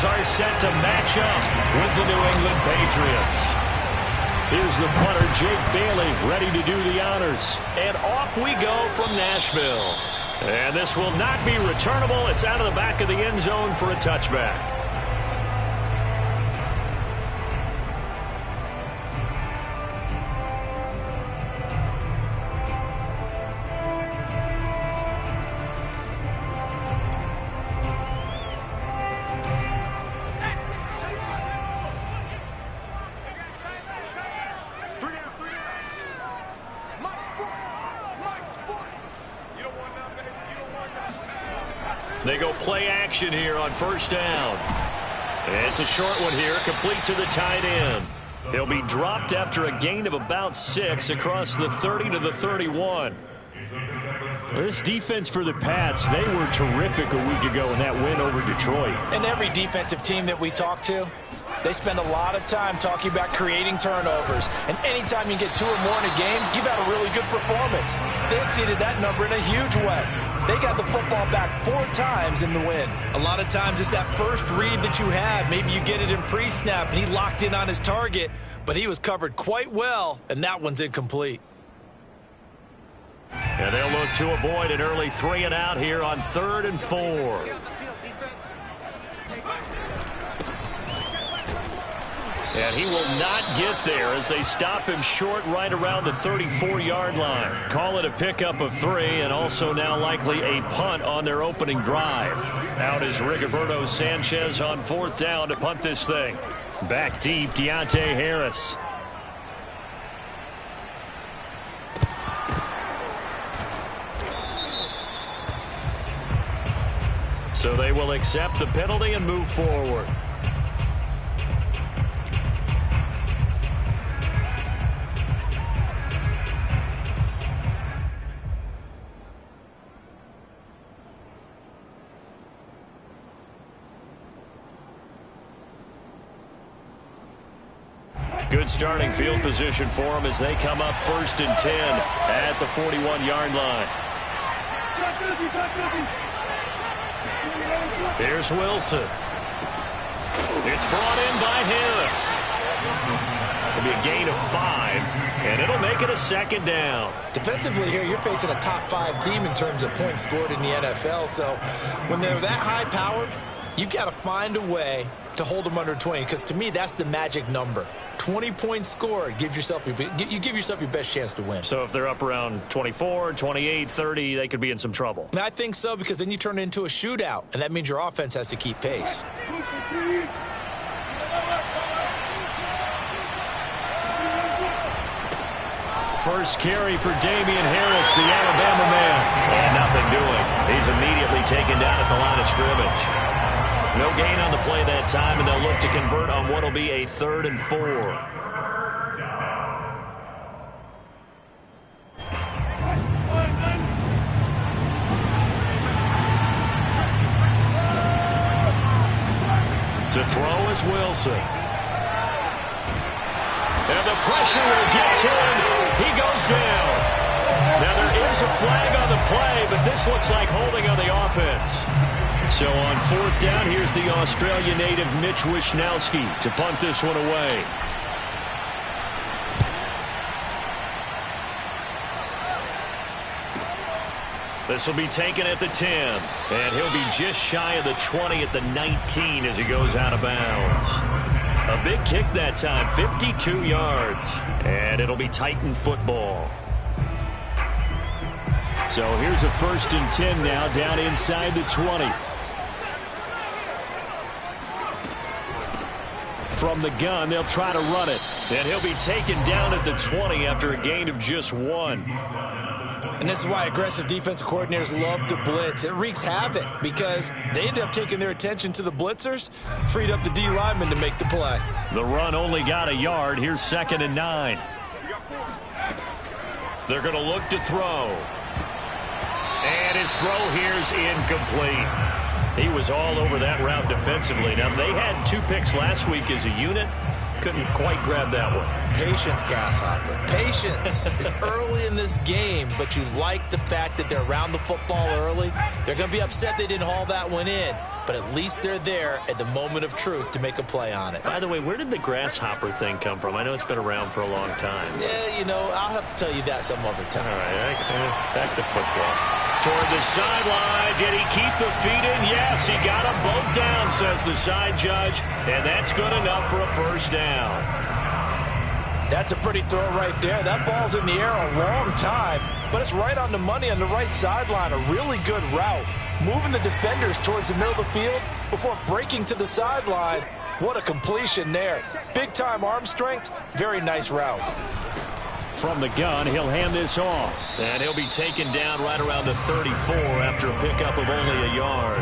Are set to match up with the New England Patriots. Here's the punter, Jake Bailey, ready to do the honors. And off we go from Nashville. And this will not be returnable. It's out of the back of the end zone for a touchback. They go play action here on first down. It's a short one here, complete to the tight end. He'll be dropped after a gain of about 6 across the 30 to the 31. This defense for the Pats, they were terrific a week ago in that win over Detroit. And every defensive team that we talk to, they spend a lot of time talking about creating turnovers. And anytime you get 2 or more in a game, you've had a really good performance. They exceeded that number in a huge way. They got the football back 4 times in the win. A lot of times it's that first read that you have. Maybe you get it in pre-snap and he locked in on his target, but he was covered quite well, and that one's incomplete. And they'll look to avoid an early 3 and out here on 3rd and 4. And he will not get there as they stop him short right around the 34-yard line. Call it a pickup of 3 and also now likely a punt on their opening drive. Out is Rigoberto Sanchez on 4th down to punt this thing. Back deep, Deontay Harris. So they will accept the penalty and move forward. Good starting field position for them as they come up 1st and 10 at the 41-yard line. Here's Wilson. It's brought in by Harris. It'll be a gain of 5, and it'll make it a 2nd down. Defensively here, you're facing a top 5 team in terms of points scored in the NFL. So when they're that high-powered, you've got to find a way to hold them under 20, because to me, that's the magic number. 20 points scored, you give yourself your best chance to win. So if they're up around 24, 28, 30, they could be in some trouble. I think so, because then you turn it into a shootout, and that means your offense has to keep pace. First carry for Damian Harris, the Alabama man. And nothing doing. He's immediately taken down at the line of scrimmage. No gain on the play that time, and they'll look to convert on what will be a 3rd and 4. To throw is Wilson. And the pressure will get to him. He goes down. Now there is a flag on the play, but this looks like holding on the offense. So on 4th down, here's the Australia native Mitch Wishnowsky to punt this one away. This will be taken at the 10, and he'll be just shy of the 20 at the 19 as he goes out of bounds. A big kick that time, 52 yards, and it'll be Titan football. So here's a 1st and 10 now, down inside the 20. From the gun, they'll try to run it. And he'll be taken down at the 20 after a gain of just 1. And this is why aggressive defensive coordinators love to blitz. It wreaks havoc because they end up taking their attention to the blitzers, freed up the D lineman to make the play. The run only got a yard. Here's 2nd and 9. They're going to look to throw. And his throw here's incomplete. He was all over that route defensively. Now, they had 2 picks last week as a unit, couldn't quite grab that one. Patience, Grasshopper. Patience. It's early in this game, but you like the fact that they're around the football early. They're going to be upset they didn't haul that one in, but at least they're there at the moment of truth to make a play on it. By the way, where did the grasshopper thing come from? I know it's been around for a long time. Yeah, you know, I'll have to tell you that some other time. All right, back to football. Toward the sideline. Did he keep the feet in? Yes, he got them both down, says the side judge, and that's good enough for a first down. That's a pretty throw right there. That ball's in the air a long time, but it's right on the money on the right sideline. A really good route. Moving the defenders towards the middle of the field before breaking to the sideline. What a completion there. Big-time arm strength. Very nice route. From the gun, he'll hand this off. And he'll be taken down right around the 34 after a pickup of only a yard.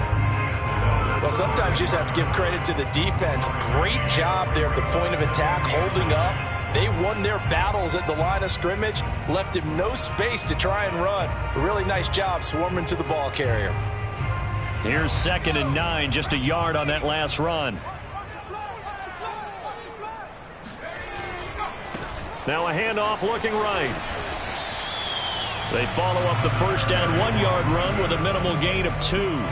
Well, sometimes you just have to give credit to the defense. Great job there at the point of attack, holding up. They won their battles at the line of scrimmage, left him no space to try and run. A really nice job swarming to the ball carrier. Here's 2nd and 9, just a yard on that last run. Now a handoff looking right. They follow up the first down 1-yard run with a minimal gain of 2.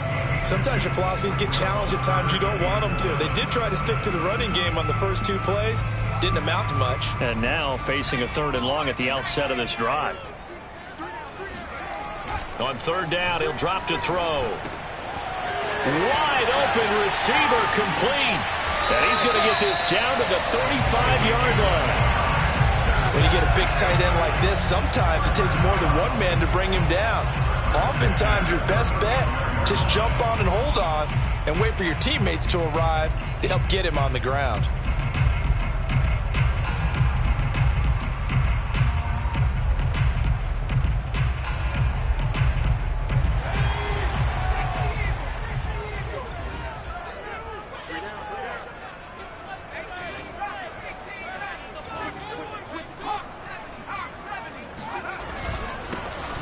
Sometimes your philosophies get challenged at times you don't want them to. They did try to stick to the running game on the first 2 plays. Didn't amount to much. And now facing a 3rd and long at the outset of this drive. On 3rd down, he'll drop to throw. Wide open receiver, complete. And he's going to get this down to the 35-yard line. When you get a big tight end like this, sometimes it takes more than one man to bring him down. Oftentimes, your best bet, just jump on and hold on and wait for your teammates to arrive to help get him on the ground.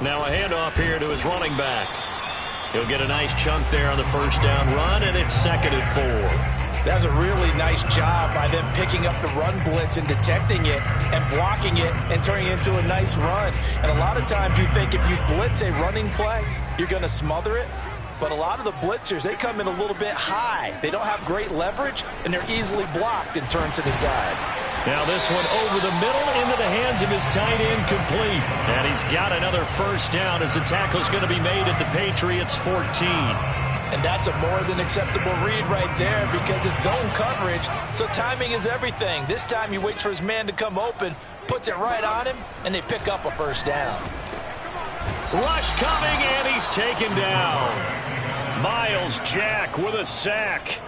Now a handoff here to his running back. He'll get a nice chunk there on the first down run, and it's 2nd and 4. That's a really nice job by them picking up the run blitz and detecting it and blocking it and turning it into a nice run. And a lot of times you think if you blitz a running play, you're going to smother it. But a lot of the blitzers, they come in a little bit high. They don't have great leverage, and they're easily blocked and turned to the side. Now this one over the middle into the hands of his tight end, complete. And he's got another first down as the tackle's going to be made at the Patriots 14. And that's a more than acceptable read right there because it's zone coverage, so timing is everything. This time he waits for his man to come open, puts it right on him, and they pick up a first down. Rush coming, and he's taken down. Myles Jack with a sack.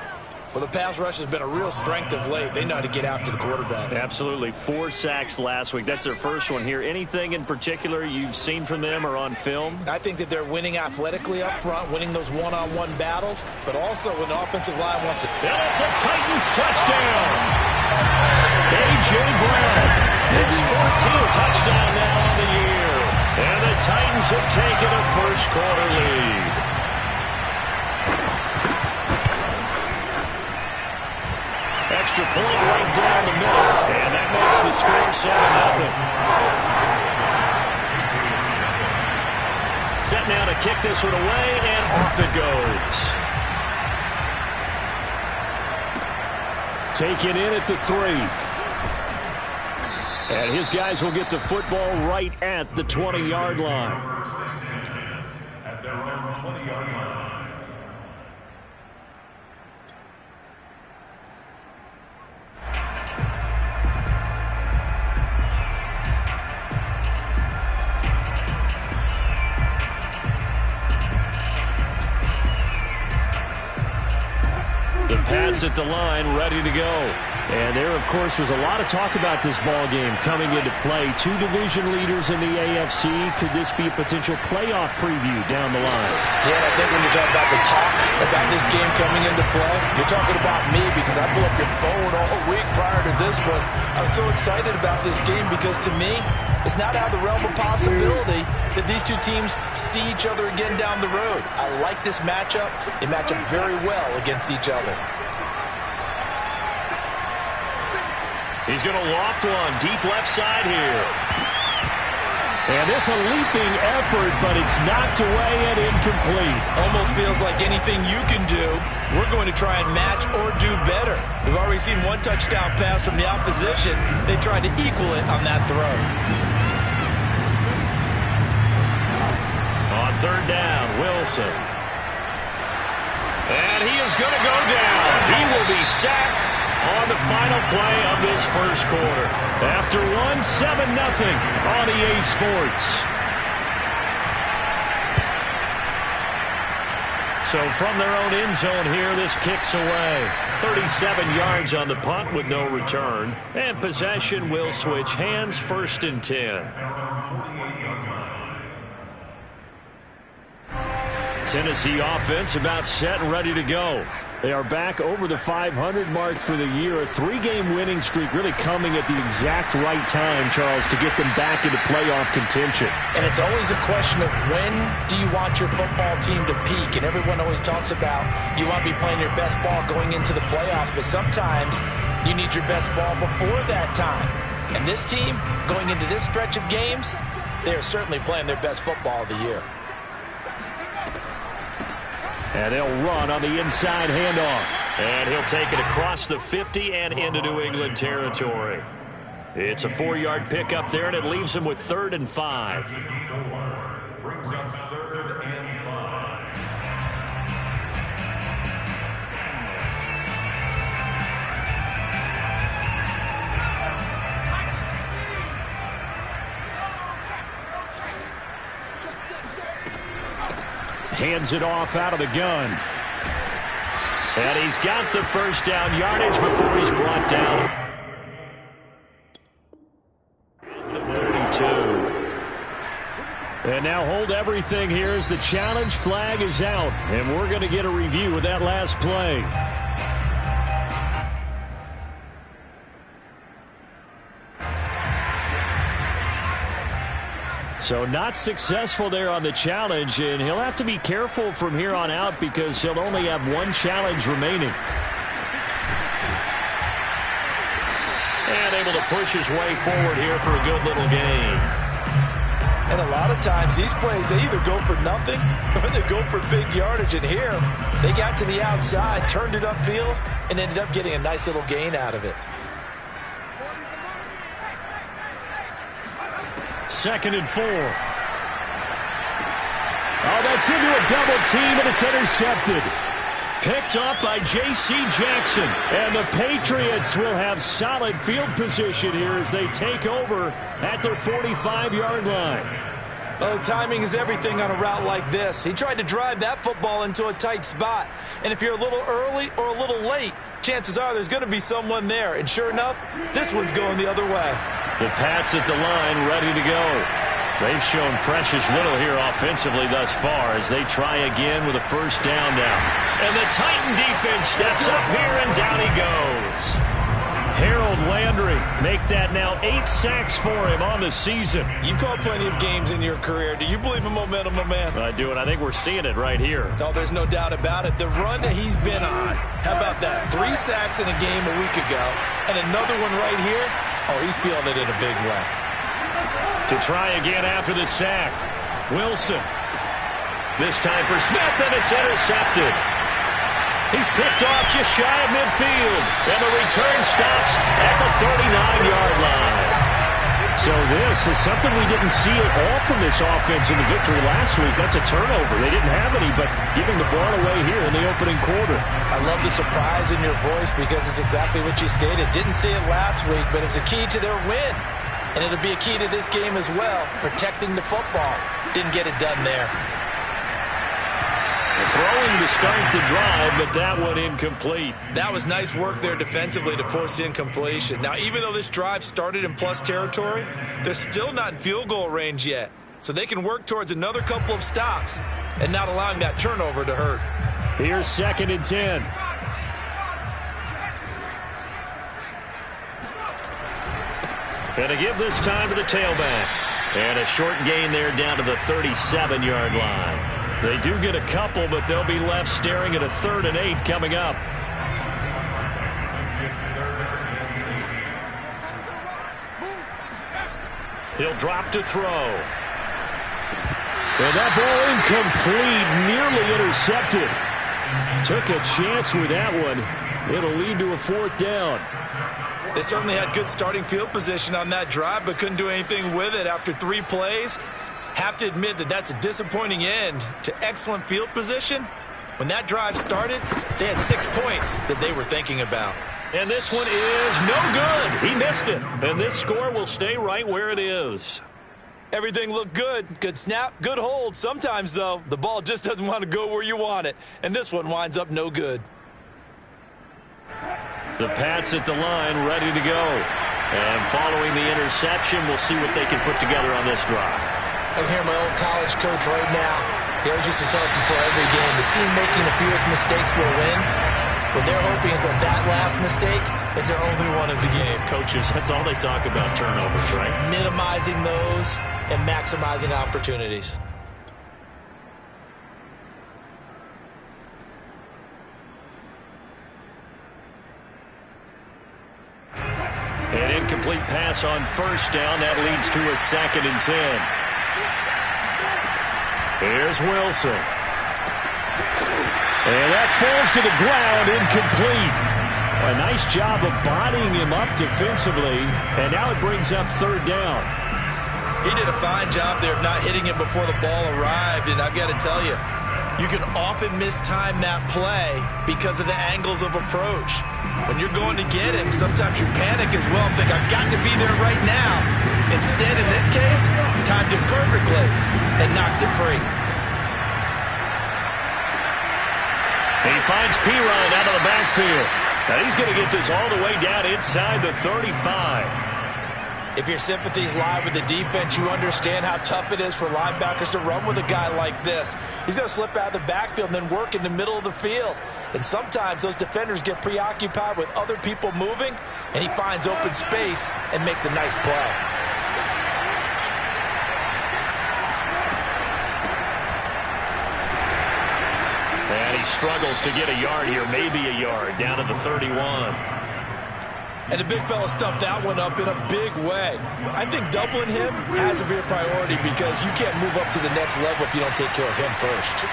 Well, the pass rush has been a real strength of late. They know how to get after the quarterback. Absolutely. 4 sacks last week. That's their first one here. Anything in particular you've seen from them or on film? I think that they're winning athletically up front, winning those one-on-one battles, but also when the offensive line wants to... And it's a Titans touchdown! A.J. Brown, his 14th touchdown now on the year. And the Titans have taken a first-quarter lead. Extra point right down the middle, and that makes the score 7-0. Set now to kick this one away, and off it goes. Taken in at the 3. And his guys will get the football right at the 20-yard line. At their own 20-yard line. Pats at the line, ready to go. And there, of course, was a lot of talk about this ball game coming into play. 2 division leaders in the AFC. Could this be a potential playoff preview down the line? Yeah, I think when you talk about the talk about this game coming into play, you're talking about me because I blew up your phone all week prior to this one. I was so excited about this game because, to me, it's not out of the realm of possibility that these two teams see each other again down the road. I like this matchup. They match up very well against each other. He's going to loft one deep left side here. And this a leaping effort, but it's knocked away and incomplete. Almost feels like anything you can do, we're going to try and match or do better. We've already seen one touchdown pass from the opposition. They tried to equal it on that throw. On third down, Wilson. And he is going to go down. He will be sacked on the final play of this first quarter. After 7-0 on EA Sports. So from their own end zone here, this kicks away. 37 yards on the punt with no return. And possession will switch hands, 1st and 10. Tennessee offense about set and ready to go. They are back over the 500 mark for the year. A 3-game winning streak really coming at the exact right time, Charles, to get them back into playoff contention. And it's always a question of when do you want your football team to peak? And everyone always talks about you want to be playing your best ball going into the playoffs, but sometimes you need your best ball before that time. And this team, going into this stretch of games, they are certainly playing their best football of the year. And they'll run on the inside handoff. And he'll take it across the 50 and into New England territory. It's a 4-yard pickup there, and it leaves him with 3rd and 5. Brings up 3rd and 5. Hands it off out of the gun. And he's got the first down yardage before he's brought down. The 42. And now hold everything here as the challenge flag is out. And we're going to get a review of that last play. So not successful there on the challenge, and he'll have to be careful from here on out because he'll only have one challenge remaining. And able to push his way forward here for a good little gain. And a lot of times these plays, they either go for nothing or they go for big yardage. And here, they got to the outside, turned it upfield, and ended up getting a nice little gain out of it. 2nd and 4. Oh, that's into a double team, and it's intercepted. Picked up by J.C. Jackson. And the Patriots will have solid field position here as they take over at their 45-yard line. Oh, timing is everything on a route like this. He tried to drive that football into a tight spot. And if you're a little early or a little late, chances are there's going to be someone there. And sure enough, this one's going the other way. The Pats at the line ready to go. They've shown precious little here offensively thus far as they try again with a first down now. And the Titan defense steps up here, and down he goes. Harold Landry make that now 8 sacks for him on the season. You've called plenty of games in your career. Do you believe in momentum, my man? I do, and I think we're seeing it right here. Oh, there's no doubt about it. The run that he's been on. How about that? 3 sacks in a game a week ago, and another one right here. Oh, he's feeling it in a big way. To try again after the sack. Wilson. This time for Smith, and it's intercepted. He's picked off just shy of midfield. And the return stops at the 39-yard line. So this is something we didn't see at all from this offense in the victory last week. That's a turnover. They didn't have any, but giving the ball away here in the opening quarter. I love the surprise in your voice because it's exactly what you stated. Didn't see it last week, but it's a key to their win. And it'll be a key to this game as well, protecting the football. Didn't get it done there. Throwing to start the drive, but that one incomplete. That was nice work there defensively to force incompletion. Now, even though this drive started in plus territory, they're still not in field goal range yet. So they can work towards another couple of stops and not allowing that turnover to hurt. Here's 2nd and 10. And to give this time to the tailback. And a short gain there down to the 37-yard line. They do get a couple, but they'll be left staring at a 3rd and 8 coming up. He'll drop to throw. And that ball incomplete, nearly intercepted. Took a chance with that one. It'll lead to a 4th down. They certainly had good starting field position on that drive, but couldn't do anything with it after 3 plays. Have to admit that that's a disappointing end to excellent field position. When that drive started, they had 6 points that they were thinking about. And this one is no good. He missed it. And this score will stay right where it is. Everything looked good. Good snap, good hold. Sometimes, though, the ball just doesn't want to go where you want it. And this one winds up no good. The Pats at the line, ready to go. And following the interception, we'll see what they can put together on this drive. I can hear my old college coach right now. He always used to tell us before every game, the team making the fewest mistakes will win. What they're hoping is that that last mistake is their only one of the game. Coaches, that's all they talk about, turnovers, right? Minimizing those and maximizing opportunities. An incomplete pass on 1st down. That leads to a 2nd and 10. Here's Wilson. And that falls to the ground, incomplete. A nice job of bodying him up defensively. And now it brings up 3rd down. He did a fine job there of not hitting him before the ball arrived. And I've got to tell you, you can often mistime that play because of the angles of approach. When you're going to get him, sometimes you panic as well and think, I've got to be there right now. Instead, in this case, timed it perfectly and knocked it free. He finds Perine out of the backfield. Now he's going to get this all the way down inside the 35. If your sympathies lie with the defense, you understand how tough it is for linebackers to run with a guy like this. He's going to slip out of the backfield and then work in the middle of the field. And sometimes those defenders get preoccupied with other people moving, and he finds open space and makes a nice play. And he struggles to get a yard here, maybe a yard, down to the 31. And the big fella stuffed that one up in a big way. I think doubling him has to be a priority because you can't move up to the next level if you don't take care of him first.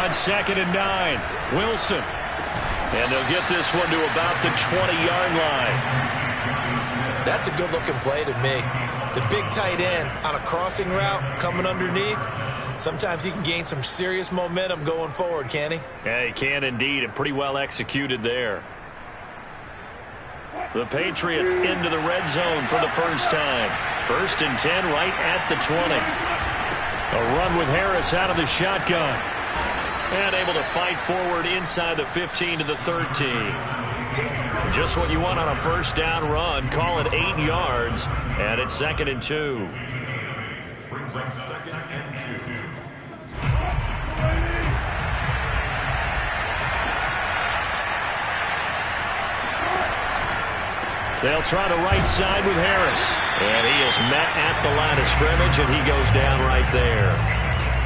On 2nd and 9, Wilson. And they'll get this one to about the 20-yard line. That's a good-looking play to me. The big tight end on a crossing route coming underneath. Sometimes he can gain some serious momentum going forward, can't he? Yeah, he can indeed, and pretty well executed there. The Patriots into the red zone for the first time. 1st and 10 right at the 20. A run with Harris out of the shotgun. And able to fight forward inside the 15 to the 13. Just what you want on a 1st down run. Call it 8 yards, and it's 2nd and 2. Brings up 2nd and 2. They'll try the right side with Harris. And he is met at the line of scrimmage, and he goes down right there.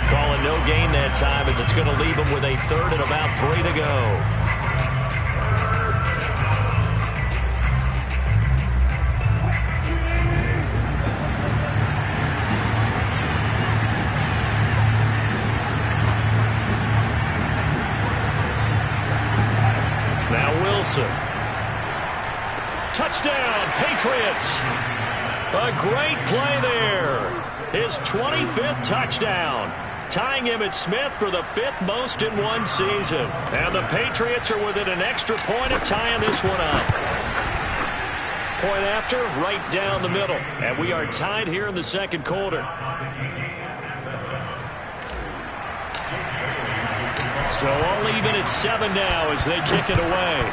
Calling no gain that time as it's going to leave him with a 3rd and about 3 to go. Now Wilson. Touchdown, Patriots. A great play there. His 25th touchdown. Tying Emmitt Smith for the 5th most in one season. And the Patriots are within an extra point of tying this one up. Point after, right down the middle. And we are tied here in the 2nd quarter. So all even at 7 now as they kick it away.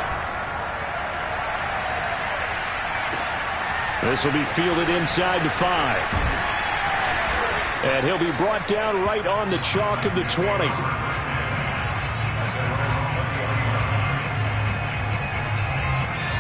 This will be fielded inside the 5. And he'll be brought down right on the chalk of the 20.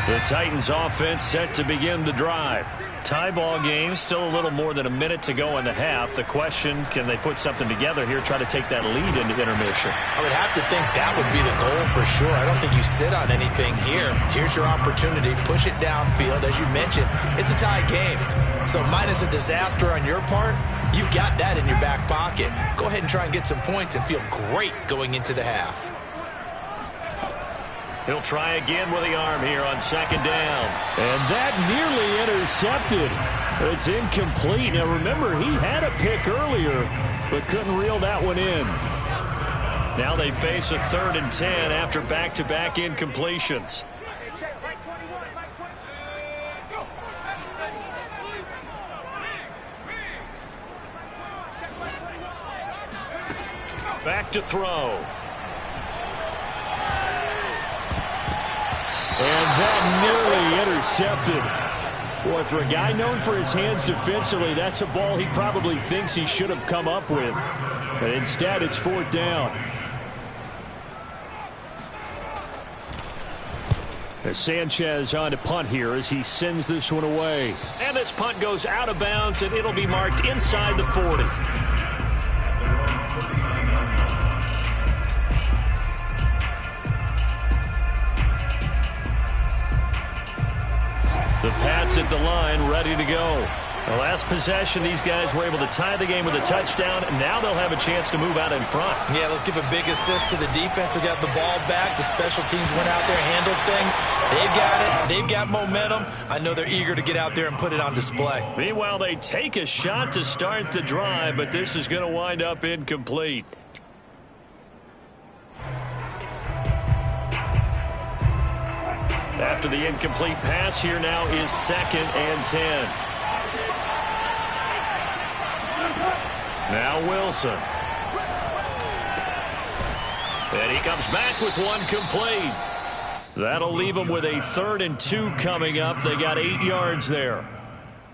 The Titans offense set to begin the drive. Tie ball game, still a little more than a minute to go in the half. The question, can they put something together here, try to take that lead into intermission? I would have to think that would be the goal for sure. I don't think you sit on anything here. Here's your opportunity. Push it downfield. As you mentioned, it's a tie game. So minus a disaster on your part, you've got that in your back pocket. Go ahead and try and get some points and feel great going into the half. He'll try again with the arm here on second down. And that nearly intercepted. It's incomplete. Now remember, he had a pick earlier, but couldn't reel that one in. Now they face a 3rd and 10 after back-to-back incompletions. Back to throw. And that nearly intercepted. Boy, for a guy known for his hands defensively, that's a ball he probably thinks he should have come up with. But instead, it's 4th down. As Sanchez on to punt here as he sends this one away. And this punt goes out of bounds, and it'll be marked inside the 40. The Pats at the line, ready to go. The last possession, these guys were able to tie the game with a touchdown, and now they'll have a chance to move out in front. Yeah, let's give a big assist to the defense who got the ball back. The special teams went out there, handled things. They've got it. They've got momentum. I know they're eager to get out there and put it on display. Meanwhile, they take a shot to start the drive, but this is going to wind up incomplete. After the incomplete pass, here now is 2nd and 10. Now Wilson. And he comes back with one complete. That'll leave them with a 3rd and 2 coming up. They got 8 yards there.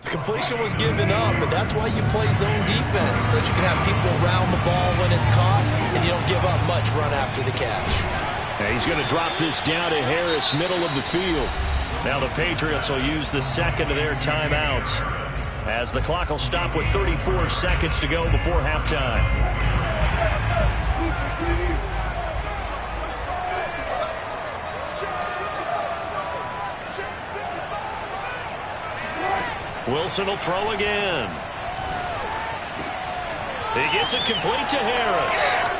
Completion was given up, but that's why you play zone defense, so that you can have people around the ball when it's caught, and you don't give up much run after the catch. Now he's going to drop this down to Harris, middle of the field. Now the Patriots will use the second of their timeouts, as the clock will stop with 34 seconds to go before halftime. Wilson will throw again. He gets it complete to Harris.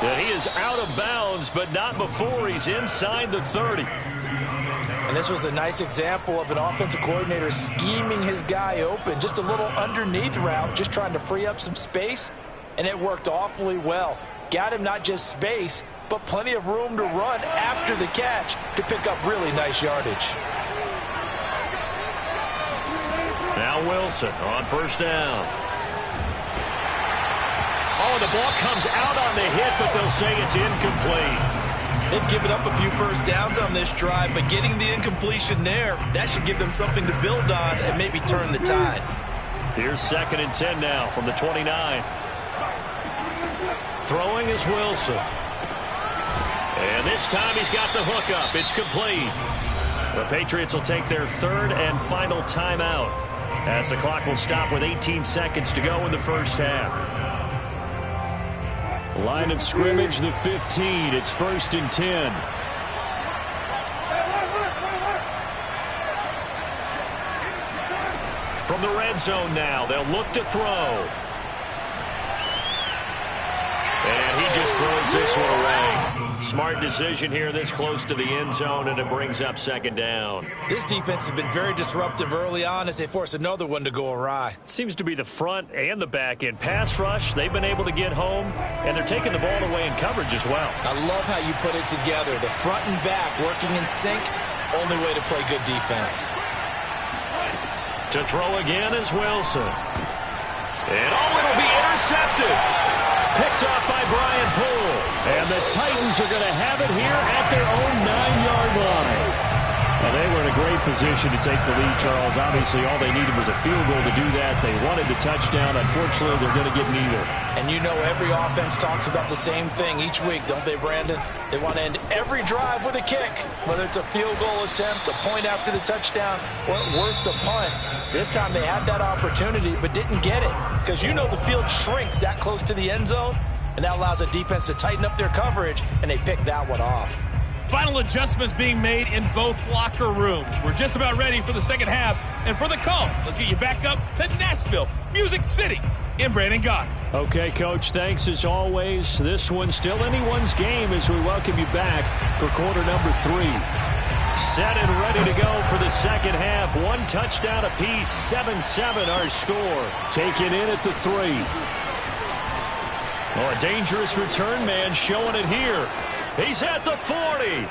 And he is out of bounds, but not before he's inside the 30. And this was a nice example of an offensive coordinator scheming his guy open. Just a little underneath route, just trying to free up some space, and it worked awfully well. Got him not just space, but plenty of room to run after the catch to pick up really nice yardage. Now Wilson on 1st down. Oh, the ball comes out on the hit, but they'll say it's incomplete. They've given up a few first downs on this drive, but getting the incompletion there, that should give them something to build on and maybe turn the tide. Here's 2nd and 10 now from the 29. Throwing is Wilson. And this time he's got the hook up. It's complete. The Patriots will take their 3rd and final timeout, as the clock will stop with 18 seconds to go in the first half. Line of scrimmage, the 15. It's 1st and 10. From the red zone now, they'll look to throw. And he just throws this one away. Smart decision here this close to the end zone, and it brings up 2nd down. This defense has been very disruptive early on as they force another one to go awry. Seems to be the front and the back end. Pass rush, they've been able to get home, and they're taking the ball away in coverage as well. I love how you put it together. The front and back working in sync, only way to play good defense. To throw again is Wilson. And it'll be intercepted. Picked off by Brian Poole. And the Titans are going to have it here at their own 9-yard line. Well, they were in a great position to take the lead, Charles. Obviously, all they needed was a field goal to do that. They wanted the touchdown. Unfortunately, they're going to get neither. And you know every offense talks about the same thing each week, don't they, Brandon? They want to end every drive with a kick, whether it's a field goal attempt, a point after the touchdown, or at worst, a punt. This time they had that opportunity but didn't get it because you know the field shrinks that close to the end zone, and that allows the defense to tighten up their coverage, and they picked that one off. Final adjustments being made in both locker rooms. We're just about ready for the second half. And for the call, let's get you back up to Nashville, Music City, in Brandon Gaudin. Okay, Coach, thanks as always. This one's still anyone's game as we welcome you back for quarter number 3. Set and ready to go for the second half. One touchdown apiece, 7-7 our score. Taken in at the 3. Oh, a dangerous return man showing it here. He's at the 40,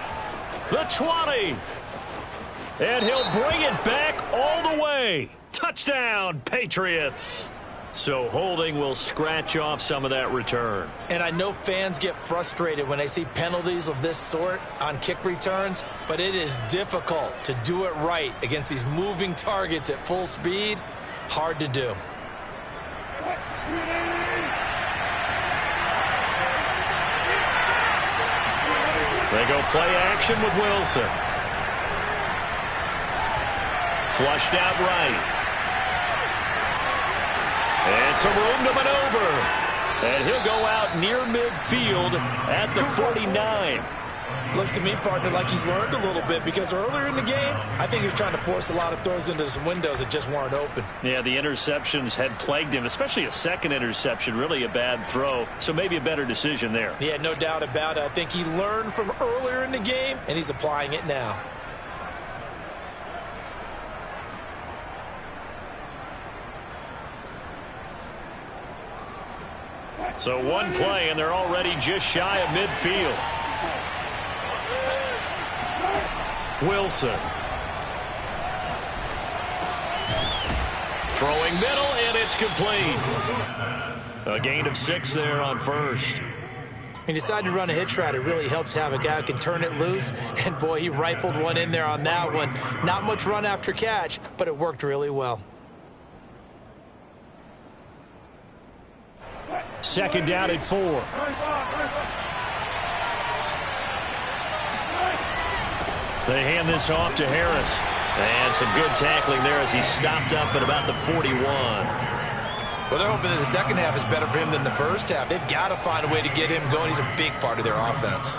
the 20, and he'll bring it back all the way. Touchdown, Patriots. So holding will scratch off some of that return. And I know fans get frustrated when they see penalties of this sort on kick returns, but it is difficult to do it right against these moving targets at full speed. Hard to do. They go play action with Wilson. Flushed out right. And some room to maneuver. And he'll go out near midfield at the 49. Looks to me, partner, like he's learned a little bit because earlier in the game, I think he was trying to force a lot of throws into some windows that just weren't open. Yeah, the interceptions had plagued him, especially a second interception, really a bad throw. So maybe a better decision there. Yeah, no doubt about it. I think he learned from earlier in the game, and he's applying it now. So one play, and they're already just shy of midfield. Wilson. Throwing middle, and it's complete. A gain of 6 there on first. He decided to run a hitch route. It really helps to have a guy who can turn it loose. And, boy, he rifled one in there on that one. Not much run after catch, but it worked really well. Second down at 4. They hand this off to Harris. And some good tackling there as he stopped up at about the 41. Well, they're hoping that the second half is better for him than the first half. They've got to find a way to get him going. He's a big part of their offense.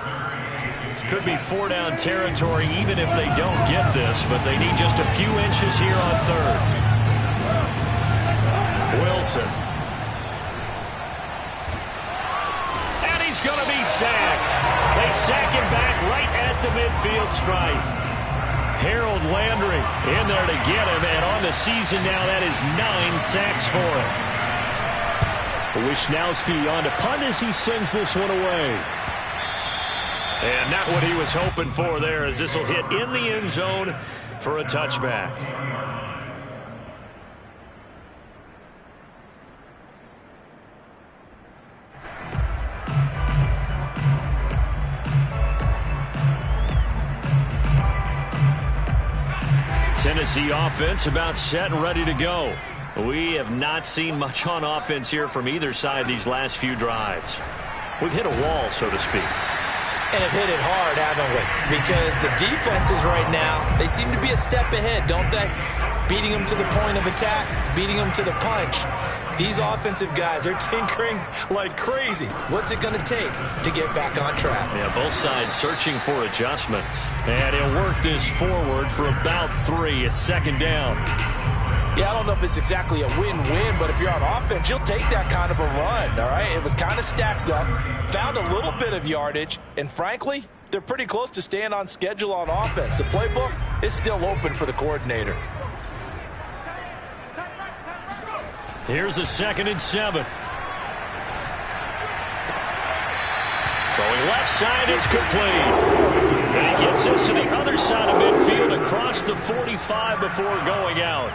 Could be 4-down territory even if they don't get this, but they need just a few inches here on third. Wilson. And he's going to be sacked. They sack him back right at the midfield stripe. Harold Landry in there to get him, and on the season now, that is 9 sacks for him. Wisnowski on to punt as he sends this one away. And not what he was hoping for there, as this will hit in the end zone for a touchback. Tennessee offense about set and ready to go. We have not seen much on offense here from either side these last few drives. We've hit a wall, so to speak. And have hit it hard, haven't we? Because the defenses right now, they seem to be a step ahead, don't they? Beating them to the point of attack, beating them to the punch. These offensive guys, they're tinkering like crazy. What's it going to take to get back on track? Yeah, both sides searching for adjustments. And he'll work this forward for about 3 at second down. Yeah, I don't know if it's exactly a win-win, but if you're on offense, you'll take that kind of a run, all right? It was kind of stacked up, found a little bit of yardage, and frankly, they're pretty close to staying on schedule on offense. The playbook is still open for the coordinator. Here's a 2nd and 7. Throwing left side, it's complete. And he gets us to the other side of midfield across the 45 before going out.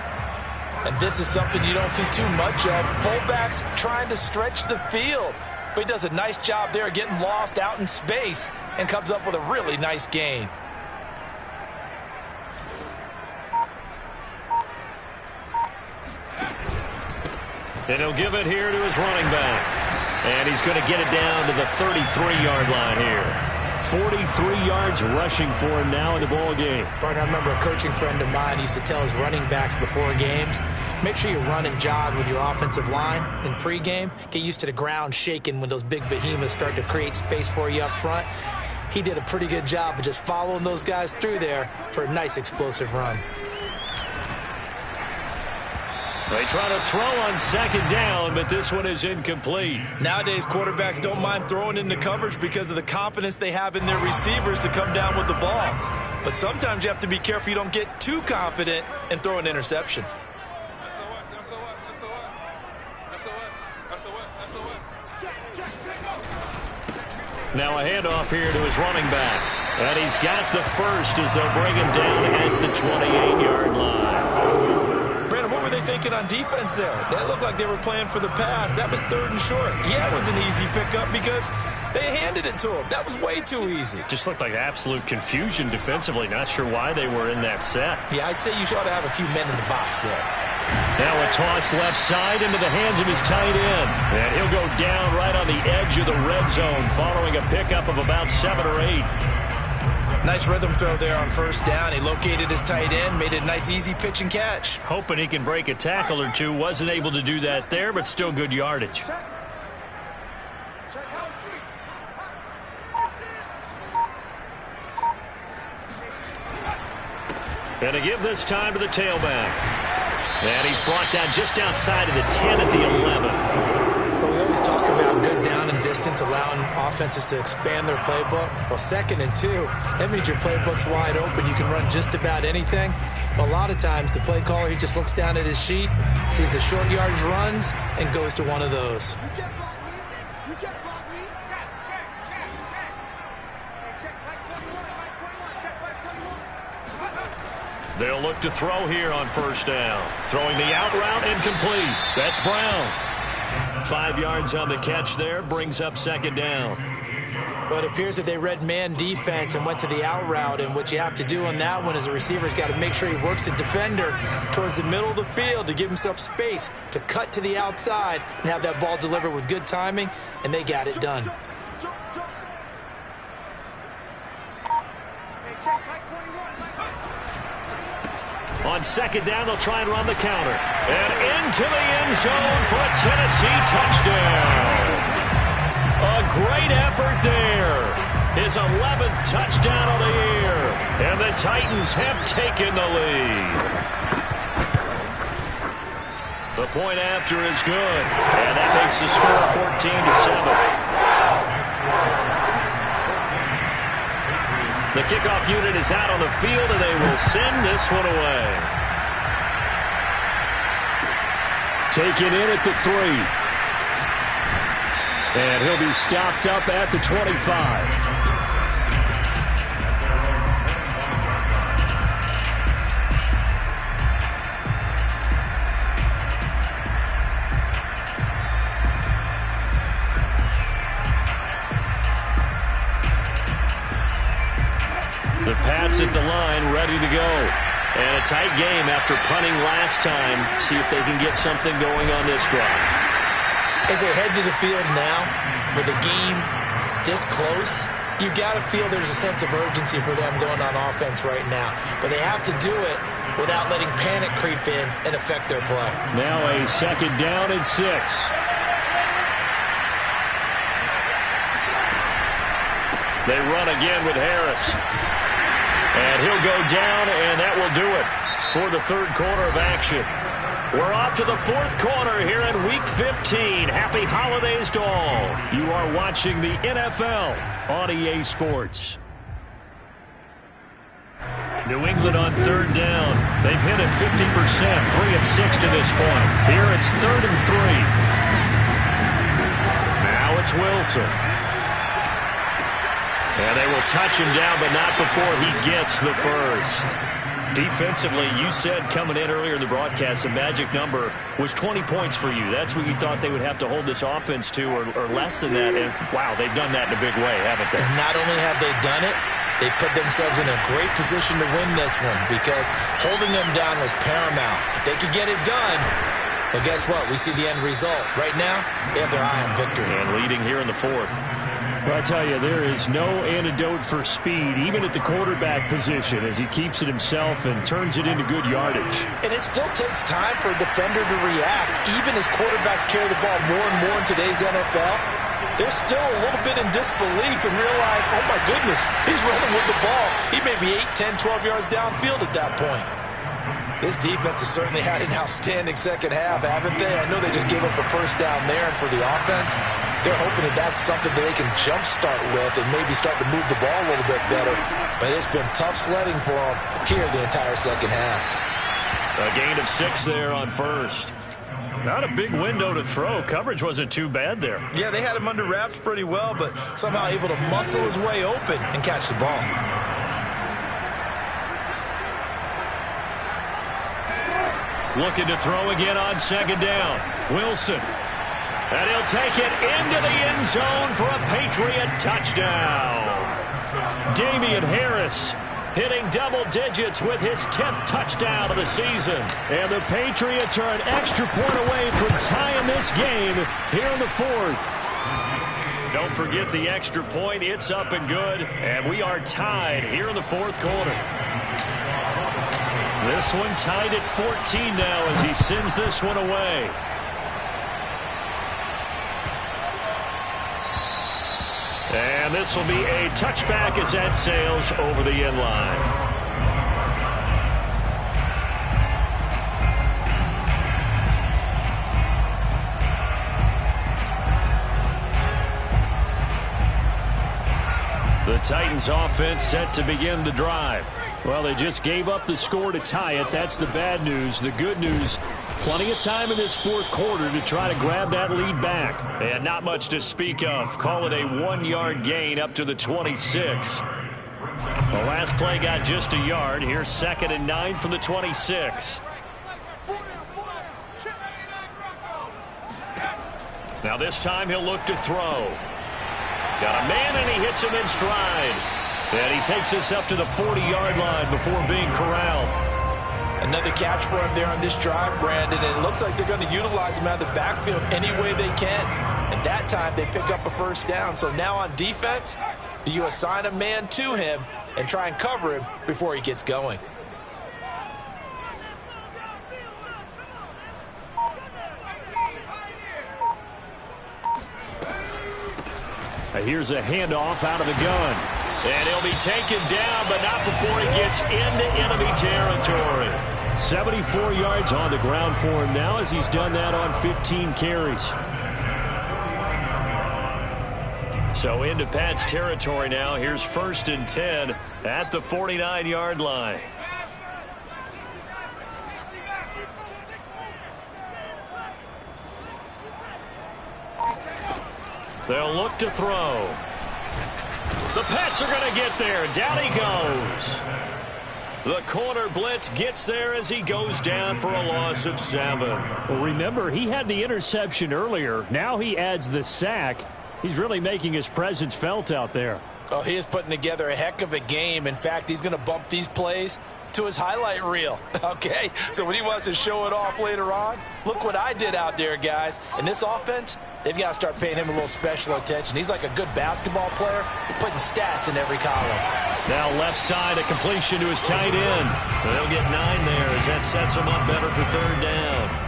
And this is something you don't see too much of. Fullbacks trying to stretch the field. But he does a nice job there getting lost out in space and comes up with a really nice gain. And he'll give it here to his running back. And he's going to get it down to the 33-yard line here. 43 yards rushing for him now in the ball game. I remember a coaching friend of mine used to tell his running backs before games, make sure you run and jog with your offensive line in pregame. Get used to the ground shaking when those big behemoths start to create space for you up front. He did a pretty good job of just following those guys through there for a nice explosive run. They try to throw on second down, but this one is incomplete. Nowadays, quarterbacks don't mind throwing into coverage because of the confidence they have in their receivers to come down with the ball. But sometimes you have to be careful you don't get too confident and throw an interception. Now a handoff here to his running back. And he's got the first as they'll bring him down at the 28-yard line. Brandon, what were they thinking on defense there? That looked like they were playing for the pass. That was 3rd and short. Yeah, it was an easy pickup because they handed it to him. That was way too easy. Just looked like absolute confusion defensively. Not sure why they were in that set. Yeah, I'd say you ought to have a few men in the box there. Now a toss left side into the hands of his tight end. And he'll go down right on the edge of the red zone following a pickup of about 7 or 8. Nice rhythm throw there on first down. He located his tight end, made it a nice easy pitch and catch. Hoping he can break a tackle or two. Wasn't able to do that there, but still good yardage. And to give this time to the tailback. And he's brought down just outside of the 10 at the 11. Well, we always talk about good down and distance, allowing offenses to expand their playbook. Well, 2nd and 2, that means your playbook's wide open. You can run just about anything. But a lot of times, the play caller, he just looks down at his sheet, sees the short yardage runs, and goes to one of those. They'll look to throw here on first down. Throwing the out route incomplete. That's Brown. 5 yards on the catch there. Brings up second down. But it appears that they read man defense and went to the out route. And what you have to do on that one is the receiver's got to make sure he works the defender towards the middle of the field to give himself space to cut to the outside and have that ball delivered with good timing. And they got it done. On second down, they'll try and run the counter. And into the end zone for a Tennessee touchdown. A great effort there. His 11th touchdown of the year. And the Titans have taken the lead. The point after is good. And that makes the score 14-7. The kickoff unit is out on the field, and they will send this one away. Taken in at the 3. And he'll be stopped up at the 25. The Pats at the line, ready to go. And a tight game after punting last time. See if they can get something going on this drive. As they head to the field now, with the game this close, you got to feel there's a sense of urgency for them going on offense right now. But they have to do it without letting panic creep in and affect their play. Now a second down and 6. They run again with Harris. And he'll go down, and that will do it for the third quarter of action. We're off to the fourth quarter here in Week 15. Happy holidays to all. You are watching the NFL on EA Sports. New England on third down. They've hit it 50%, 3 of 6 to this point. Here it's 3rd and 3. Now it's Wilson. And they will touch him down, but not before he gets the first. Defensively, you said coming in earlier in the broadcast, the magic number was 20 points for you. That's what you thought they would have to hold this offense to, or less than that. And, wow, they've done that in a big way, haven't they? And not only have they done it, they put themselves in a great position to win this one because holding them down was paramount. If they could get it done, But guess what? We see the end result. Right now, they have their eye on victory. And leading here in the fourth. Well, I tell you, there is no antidote for speed, even at the quarterback position, as he keeps it himself and turns it into good yardage. And it still takes time for a defender to react. Even as quarterbacks carry the ball more and more in today's NFL, they're still a little bit in disbelief and realize, oh my goodness, he's running with the ball. He may be 8, 10, 12 yards downfield at that point. This defense has certainly had an outstanding second half, haven't they? I know they just gave up a first down there, and for the offense, they're hoping that that's something that they can jumpstart with and maybe start to move the ball a little bit better. But it's been tough sledding for them here the entire second half. A gain of 6 there on first. Not a big window to throw. Coverage wasn't too bad there. Yeah, they had him under wraps pretty well, but somehow able to muscle his way open and catch the ball. Looking to throw again on second down. Wilson. And he'll take it into the end zone for a Patriot touchdown. Damian Harris hitting double digits with his 10th touchdown of the season. And the Patriots are an extra point away from tying this game here in the fourth. Don't forget the extra point. It's up and good. And we are tied here in the fourth quarter. This one tied at 14 now as he sends this one away. And this will be a touchback as that sails over the end line. The Titans offense set to begin the drive. Well, they just gave up the score to tie it. That's the bad news. The good news, plenty of time in this fourth quarter to try to grab that lead back. And not much to speak of. Call it a 1-yard gain up to the 26. The last play got just a yard. Here's 2nd and 9 from the 26. Now this time he'll look to throw. Got a man and he hits him in stride. And he takes this up to the 40-yard line before being corralled. Another catch for him there on this drive, Brandon, and it looks like they're going to utilize him out of the backfield any way they can. And that time they pick up a first down. So now on defense, do you assign a man to him and try and cover him before he gets going? Here's a handoff out of the gun. And he'll be taken down, but not before he gets into enemy territory. 74 yards on the ground for him now as he's done that on 15 carries. So into Pat's territory now. Here's 1st and 10 at the 49-yard line. They'll look to throw. The Pats are going to get there. Down he goes. The corner blitz gets there as he goes down for a loss of 7. Well, remember, he had the interception earlier. Now he adds the sack. He's really making his presence felt out there. Oh, he is putting together a heck of a game. In fact, he's going to bump these plays to his highlight reel. Okay, so when he wants to show it off later on, look what I did out there, guys. And this offense, they've got to start paying him a little special attention. He's like a good basketball player, putting stats in every column. Now left side, a completion to his tight end. They'll get 9 there as that sets him up better for 3rd down.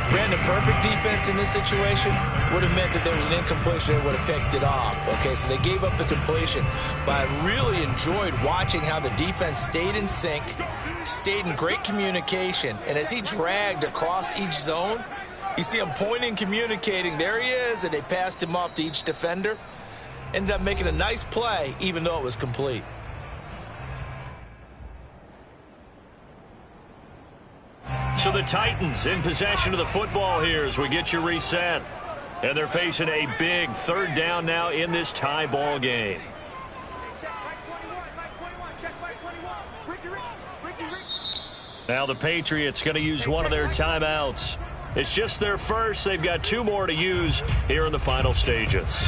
Brandon, perfect defense in this situation would have meant that there was an incompletion and would have picked it off. Okay, so they gave up the completion. But I really enjoyed watching how the defense stayed in sync, stayed in great communication. And as he dragged across each zone, you see him pointing, communicating. There he is, and they passed him off to each defender. Ended up making a nice play, even though it was complete. So the Titans in possession of the football here as we get you reset. And they're facing a big 3rd down now in this tie ball game. Now the Patriots going to use one of their timeouts. It's just their first. They've got 2 more to use here in the final stages.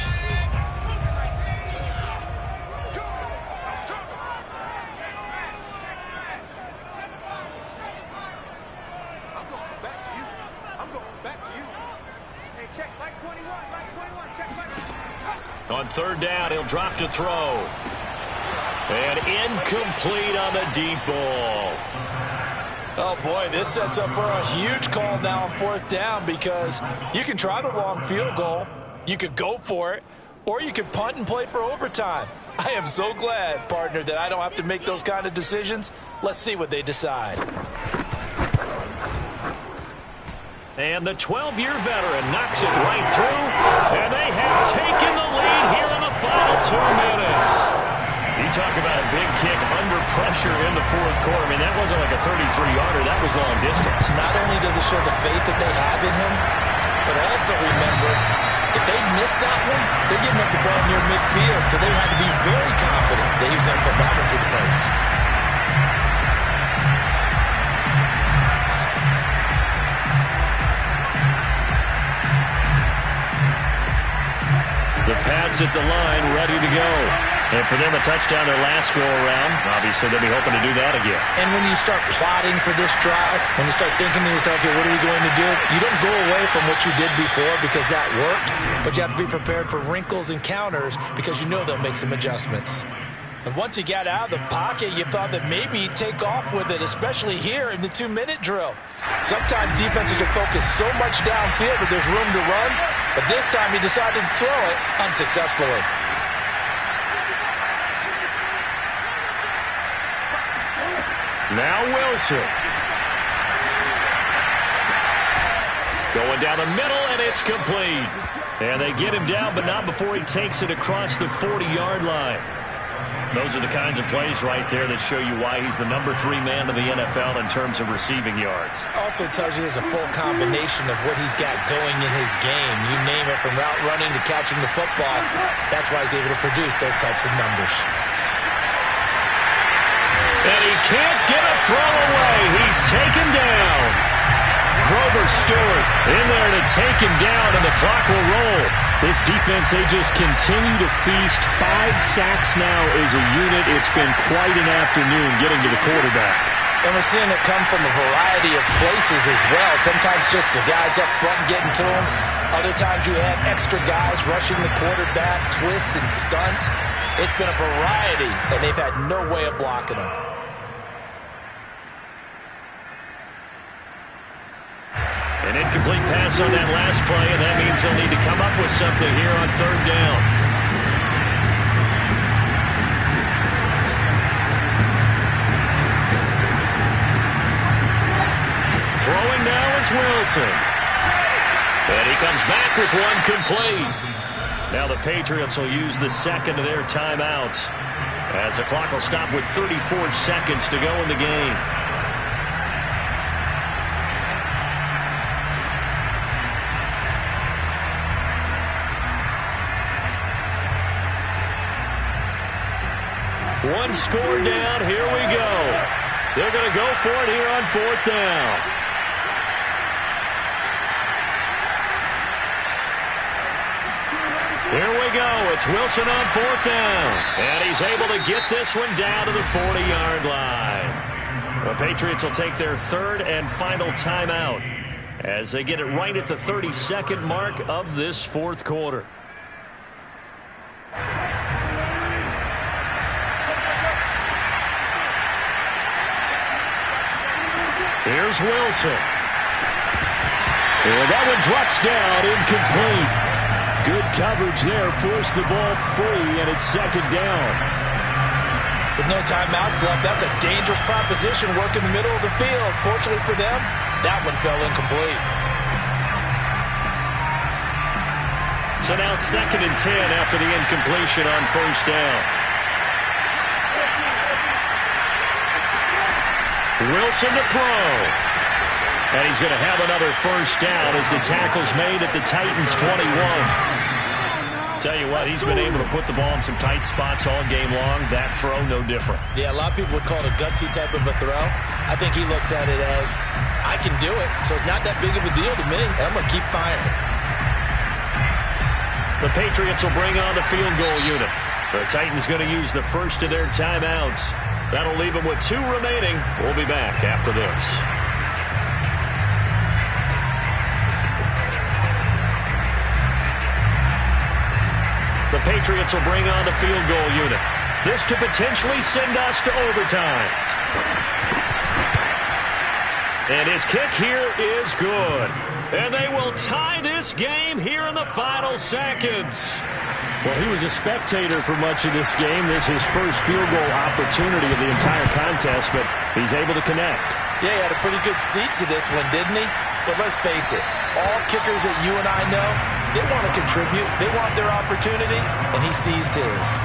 On third down, he'll drop to throw. And incomplete on the deep ball. Oh, boy, this sets up for a huge call now on fourth down because you can try the long field goal, you could go for it, or you could punt and play for overtime. I am so glad, partner, that I don't have to make those kind of decisions. Let's see what they decide. And the 12-year veteran knocks it right through, and they have taken the lead here in the final 2 minutes. You talk about a big kick under pressure in the fourth quarter. I mean, that wasn't like a 33-yarder. That was long distance. Not only does it show the faith that they have in him, but also remember, if they miss that one, they're giving up the ball near midfield, so they had to be very confident that he was going to put that one to the post. The Pats at the line, ready to go. And for them, a touchdown their last go-around. Obviously, they'll be hoping to do that again. And when you start plotting for this drive, when you start thinking to yourself, okay, what are we going to do? You don't go away from what you did before because that worked, but you have to be prepared for wrinkles and counters because you know they'll make some adjustments. And once you got out of the pocket, you thought that maybe you'd take off with it, especially here in the 2-minute drill. Sometimes defenses will focus so much downfield that there's room to run, but this time he decided to throw it unsuccessfully. Now Wilson. Going down the middle, and it's complete. And they get him down, but not before he takes it across the 40-yard line. Those are the kinds of plays right there that show you why he's the number 3 man in the NFL in terms of receiving yards. Also tells you there's a full combination of what he's got going in his game. You name it, from route running to catching the football. That's why he's able to produce those types of numbers. And he can't get a throw away. He's taken down. Grover Stewart in there to take him down, and the clock will roll. This defense, they just continue to feast. 5 sacks now as a unit. It's been quite an afternoon getting to the quarterback. And we're seeing it come from a variety of places as well. Sometimes just the guys up front getting to him. Other times you had extra guys rushing the quarterback, twists and stunts. It's been a variety, and they've had no way of blocking him. An incomplete pass on that last play, and that means they'll need to come up with something here on third down. Throwing now is Wilson. And he comes back with one complete. Now the Patriots will use the second of their timeouts as the clock will stop with 34 seconds to go in the game. One score down. Here we go. They're going to go for it here on fourth down. Here we go. It's Wilson on fourth down. And he's able to get this one down to the 40-yard line. The Patriots will take their third and final timeout as they get it right at the 32nd mark of this fourth quarter. Here's Wilson. And that one drops down, incomplete. Good coverage there, forced the ball free, and it's second down. With no timeouts left, that's a dangerous proposition, work in the middle of the field. Fortunately for them, that one fell incomplete. So now 2nd and 10 after the incompletion on first down. Wilson to throw. And he's going to have another first down as the tackle's made at the Titans' 21. Tell you what, he's been able to put the ball in some tight spots all game long. That throw, no different. Yeah, a lot of people would call it a gutsy type of a throw. I think he looks at it as, I can do it, so it's not that big of a deal to me, and I'm going to keep firing. The Patriots will bring on the field goal unit. The Titans going to use the first of their timeouts. That'll leave them with 2 remaining. We'll be back after this. The the Patriots will bring on the field goal unit. This to potentially send us to overtime. And his kick here is good. And they will tie this game here in the final seconds. Well, he was a spectator for much of this game. This is his first field goal opportunity of the entire contest, but he's able to connect. Yeah, he had a pretty good seat to this one, didn't he? But let's face it, all kickers that you and I know, they want to contribute. They want their opportunity, and he seized his.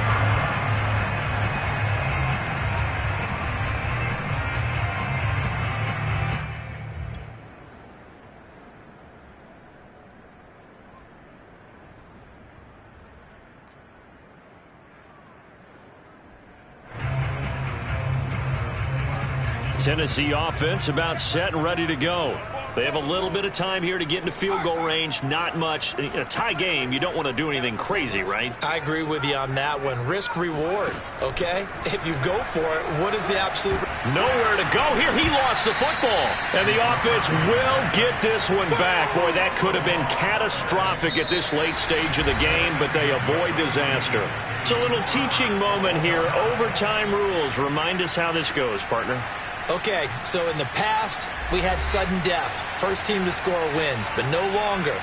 Tennessee offense about set and ready to go. They have a little bit of time here to get into field goal range. Not much. In a tie game, you don't want to do anything crazy, right? I agree with you on that one. Risk reward, okay? If you go for it, what is the absolute... Nowhere to go here. He lost the football. And the offense will get this one back. Boy, that could have been catastrophic at this late stage of the game, but they avoid disaster. It's a little teaching moment here. Overtime rules. Remind us how this goes, partner. Okay, so in the past, we had sudden death. First team to score wins, but no longer.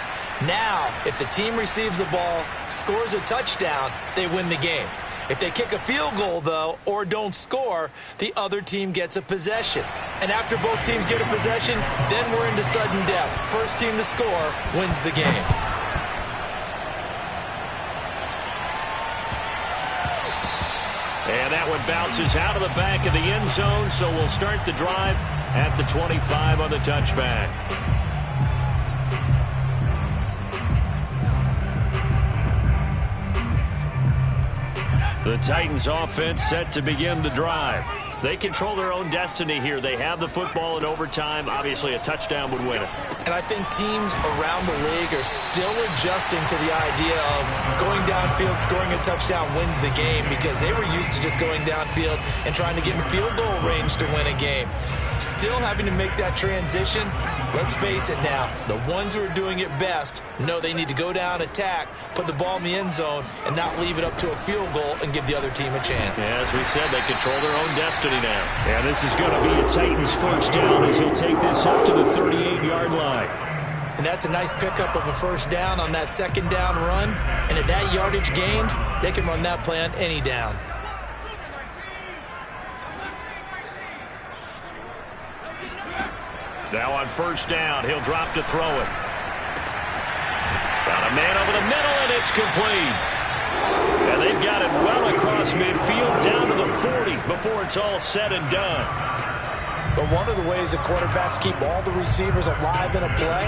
Now, if the team receives the ball, scores a touchdown, they win the game. If they kick a field goal, though, or don't score, the other team gets a possession. And after both teams get a possession, then we're into sudden death. First team to score wins the game. And that one bounces out of the back of the end zone, so we'll start the drive at the 25 on the touchback. The Titans offense set to begin the drive. They control their own destiny here. They have the football in overtime. Obviously, a touchdown would win it. And I think teams around the league are still adjusting to the idea of going downfield, scoring a touchdown wins the game, because they were used to just going downfield and trying to get in field goal range to win a game. Still having to make that transition. Let's face it now, the ones who are doing it best know they need to go down, attack, put the ball in the end zone, and not leave it up to a field goal and give the other team a chance. Yeah, as we said, they control their own destiny now. Yeah, this is going to be a Titans first down as he'll take this up to the 38-yard line. And that's a nice pickup of a first down on that second down run. And at that yardage gained, they can run that play on any down. Now on first down, he'll drop to throw it. Got a man over the middle, and it's complete. And they've got it well across midfield down to the 40 before it's all said and done. But one of the ways the quarterbacks keep all the receivers alive in a play,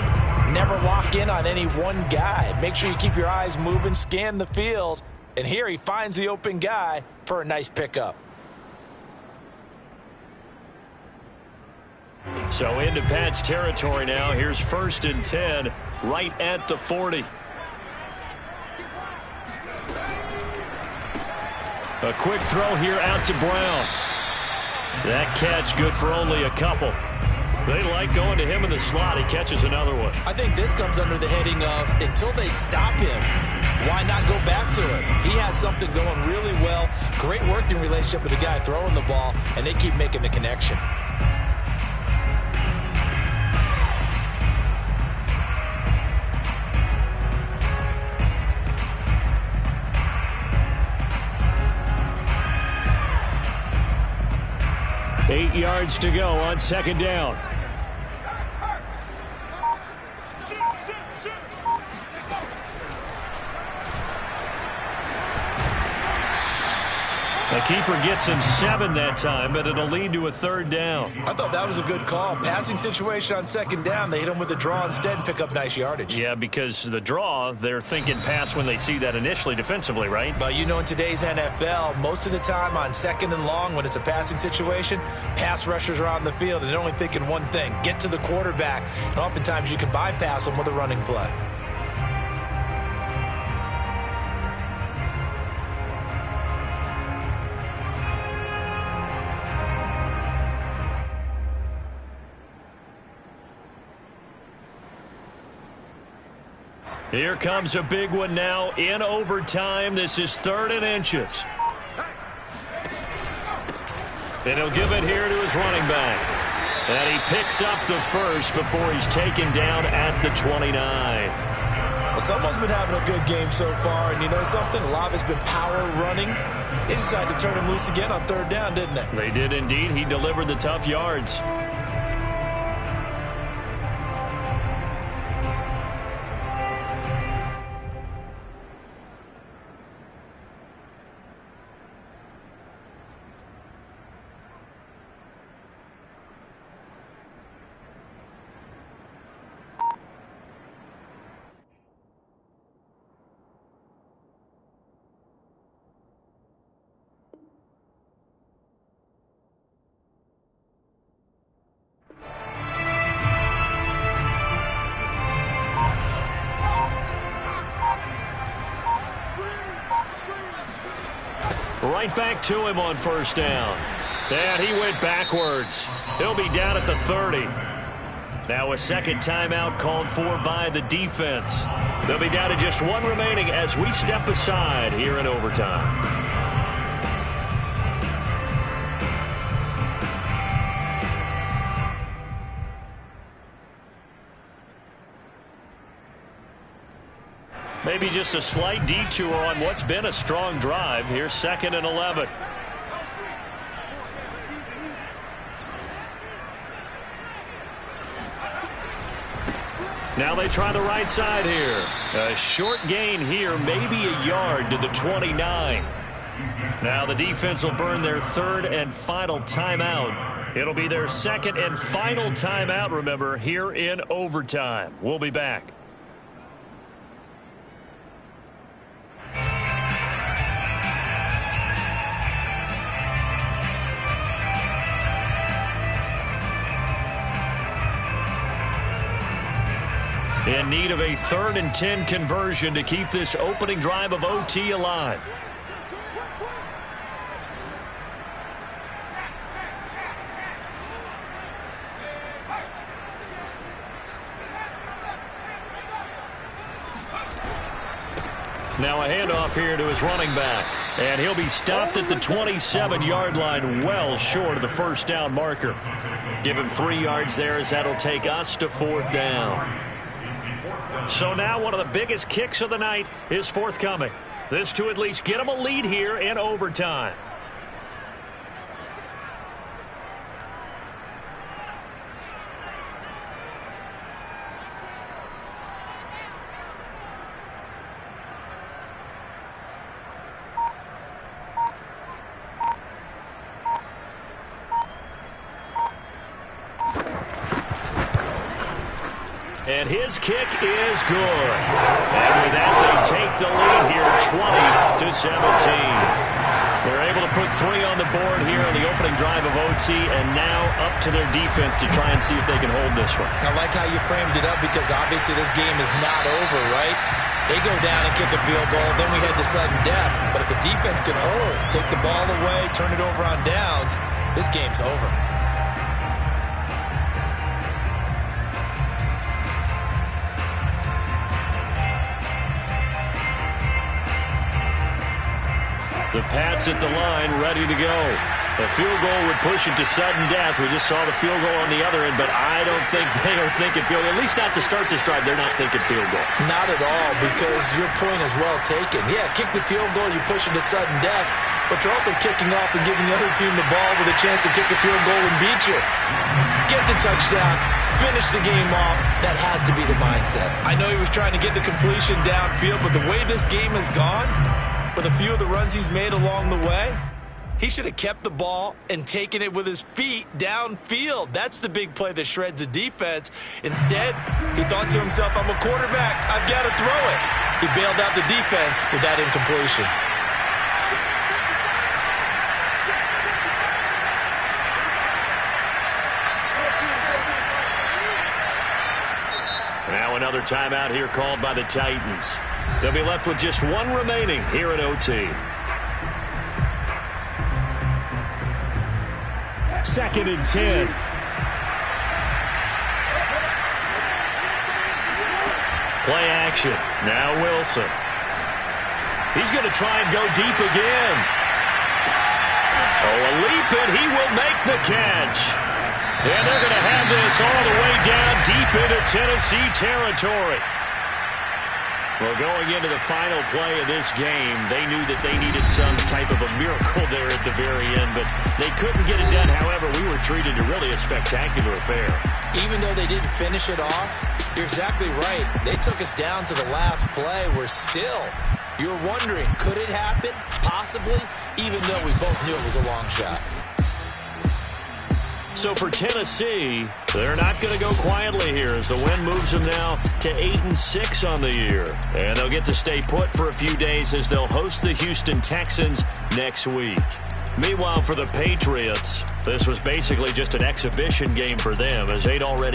never lock in on any one guy. Make sure you keep your eyes moving, scan the field. And here he finds the open guy for a nice pickup. So into Pat's territory now. Here's 1st and 10 right at the 40. A quick throw here out to Brown. That catch good for only a couple. They like going to him in the slot. He catches another one. I think this comes under the heading of until they stop him, why not go back to it? He has something going really well. Great working relationship with the guy throwing the ball, and they keep making the connection. Eight yards to go on second down. The keeper gets him 7 that time, but it'll lead to a 3rd down. I thought that was a good call. Passing situation on second down, they hit him with the draw instead and pick up nice yardage. Yeah, because the draw, they're thinking pass when they see that initially defensively, right? But you know, in today's NFL, most of the time on second and long, when it's a passing situation, pass rushers are on the field and they're only thinking one thing, get to the quarterback. And oftentimes you can bypass them with a running play. Here comes a big one now in overtime. This is 3rd and inches. And he'll give it here to his running back. And he picks up the first before he's taken down at the 29. Well, someone's been having a good game so far, and you know something? A lot of it's been power running. They decided to turn him loose again on 3rd down, didn't they? They did indeed. He delivered the tough yards. Right back to him on 1st down. And he went backwards. He'll be down at the 30. Now a second timeout called for by the defense. They'll be down to just 1 remaining as we step aside here in overtime. Maybe just a slight detour on what's been a strong drive. Here's 2nd and 11. Now they try the right side here. A short gain here, maybe a yard to the 29. Now the defense will burn their 3rd and final timeout. It'll be their 2nd and final timeout, remember, here in overtime. We'll be back. In need of a 3rd and 10 conversion to keep this opening drive of OT alive. Now a handoff here to his running back. And he'll be stopped at the 27-yard line, well short of the 1st down marker. Give him 3 yards there as that'll take us to 4th down. So now one of the biggest kicks of the night is forthcoming. This to at least get him a lead here in overtime. And his kick is good. And with that, they take the lead here, 20-17. They're able to put 3 on the board here on the opening drive of OT, and now up to their defense to try and see if they can hold this one. I like how you framed it up because obviously this game is not over, right? They go down and kick a field goal, then we head to sudden death. But if the defense can hold, take the ball away, turn it over on downs, this game's over. The Pats at the line, ready to go. The field goal would push it to sudden death. We just saw the field goal on the other end, but I don't think they are thinking field goal. At least not to start this drive. They're not thinking field goal. Not at all, because your point is well taken. Yeah, kick the field goal, you push it to sudden death, but you're also kicking off and giving the other team the ball with a chance to kick a field goal and beat you. Get the touchdown, finish the game off. That has to be the mindset. I know he was trying to get the completion downfield, but the way this game has gone, with a few of the runs he's made along the way, he should have kept the ball and taken it with his feet downfield. That's the big play that shreds a defense. Instead, he thought to himself, I'm a quarterback, I've got to throw it. He bailed out the defense with that incompletion. Now another timeout here called by the Titans. They'll be left with just 1 remaining here at OT. 2nd and 10. Play action. Now Wilson. He's going to try and go deep again. Oh, a leap, and he will make the catch. And they're going to have this all the way down deep into Tennessee territory. Well, going into the final play of this game, they knew that they needed some type of a miracle there at the very end, but they couldn't get it done. However, we were treated to really a spectacular affair. Even though they didn't finish it off, you're exactly right. They took us down to the last play. We're still, you're wondering, could it happen? Possibly, even though we both knew it was a long shot. So for Tennessee, they're not going to go quietly here as the win moves them now to 8-6 on the year. And they'll get to stay put for a few days as they'll host the Houston Texans next week. Meanwhile, for the Patriots, this was basically just an exhibition game for them as they'd already